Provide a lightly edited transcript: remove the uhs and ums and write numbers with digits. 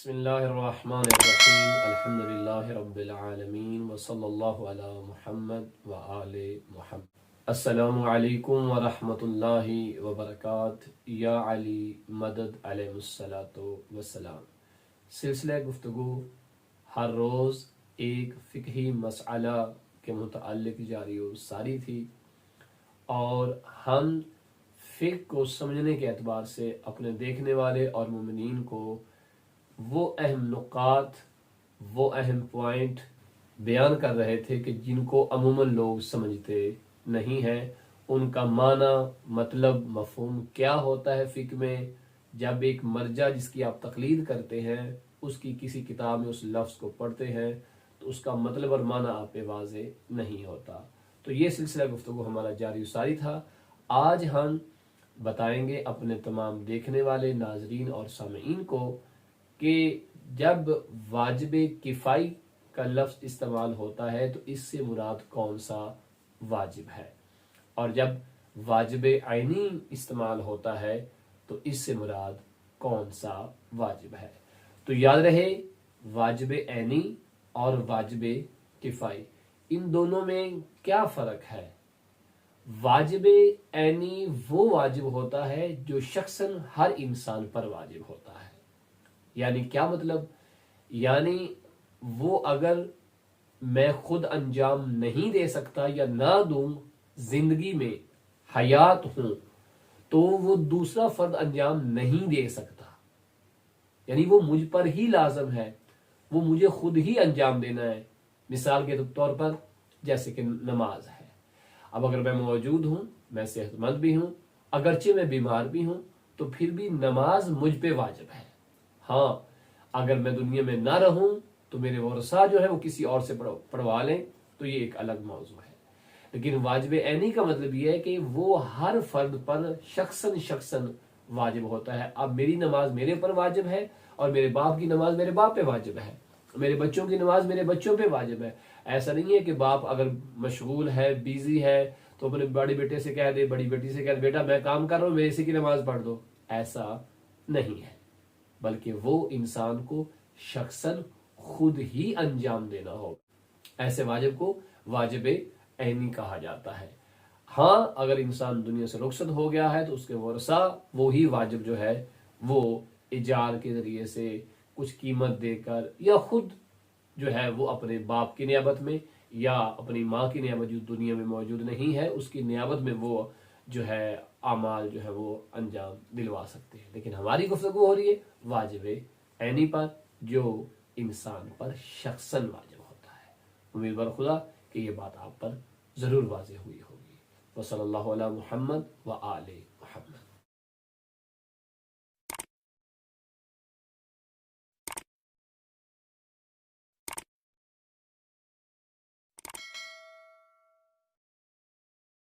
بسم اللہ الرحمن الرحیم الحمدللہ رب العالمین وصلی اللہ علی محمد وآل محمد۔ السلام علیکم ورحمۃ اللہ وبرکاتہ۔ یا علی مدد علیہ الصلاۃ والسلام۔ سلسلہ گفتگو ہر روز ایک فقہی مسئلہ کے متعلق جاری و ساری تھی، اور ہم فقہ کو سمجھنے کے اعتبار سے اپنے دیکھنے والے اور مومنین کو وہ اہم نقاط، وہ اہم پوائنٹ بیان کر رہے تھے کہ جن کو عموماً لوگ سمجھتے نہیں ہیں۔ ان کا معنی، مطلب، مفہوم کیا ہوتا ہے فقہ میں۔ جب ایک مرجع جس کی آپ تقلید کرتے ہیں اس کی کسی کتاب میں اس لفظ کو پڑھتے ہیں تو اس کا مطلب اور معنی آپ پہ واضح نہیں ہوتا۔ تو یہ سلسلہ گفتگو ہمارا جاری و ساری تھا۔ آج ہم بتائیں گے اپنے تمام دیکھنے والے ناظرین اور سامعین کو کہ جب واجب کفائی کا لفظ استعمال ہوتا ہے تو اس سے مراد کون سا واجب ہے، اور جب واجب عینی استعمال ہوتا ہے تو اس سے مراد کون سا واجب ہے۔ تو یاد رہے، واجب عینی اور واجب کفائی، ان دونوں میں کیا فرق ہے؟ واجب عینی وہ واجب ہوتا ہے جو شخصاً ہر انسان پر واجب ہوتا ہے۔ یعنی کیا مطلب؟ یعنی وہ اگر میں خود انجام نہیں دے سکتا یا نہ دوں، زندگی میں حیات ہوں، تو وہ دوسرا فرد انجام نہیں دے سکتا۔ یعنی وہ مجھ پر ہی لازم ہے، وہ مجھے خود ہی انجام دینا ہے۔ مثال کے طور پر جیسے کہ نماز ہے، اب اگر میں موجود ہوں، میں صحت مند بھی ہوں، اگرچہ میں بیمار بھی ہوں، تو پھر بھی نماز مجھ پہ واجب ہے۔ ہاں، اگر میں دنیا میں نہ رہوں تو میرے ورثاء جو ہے وہ کسی اور سے پڑھوا لیں تو یہ ایک الگ موضوع ہے۔ لیکن واجب عینی کا مطلب یہ ہے کہ وہ ہر فرد پر شخصاً واجب ہوتا ہے۔ اب میری نماز میرے پر واجب ہے، اور میرے باپ کی نماز میرے باپ پہ واجب ہے، میرے بچوں کی نماز میرے بچوں پہ واجب ہے۔ ایسا نہیں ہے کہ باپ اگر مشغول ہے، بیزی ہے، تو اپنے بڑے بیٹے سے کہہ دے، بڑی بیٹی سے کہہ دے، بیٹا میں کام کر رہا ہوں، میرے اسی کی نماز پڑھ دو۔ ایسا نہیں ہے، بلکہ وہ انسان کو شخصاً خود ہی انجام دینا ہوگا۔ ایسے واجب کو واجب عینی کہا جاتا ہے۔ ہاں، اگر انسان دنیا سے رخصت ہو گیا ہے تو اس کے ورثاء وہی واجب جو ہے وہ ایجار کے ذریعے سے کچھ قیمت دے کر، یا خود جو ہے وہ اپنے باپ کی نیابت میں یا اپنی ماں کی نیابت جو دنیا میں موجود نہیں ہے اس کی نیابت میں وہ جو ہے اعمال جو ہے وہ انجام دلوا سکتے ہیں۔ لیکن ہماری گفتگو ہو رہی ہے واجب عینی پر، جو انسان پر شخصاً واجب ہوتا ہے۔ امید بر خدا کہ یہ بات آپ پر ضرور واضح ہوئی ہوگی۔ وصلی اللہ علی محمد وآلہ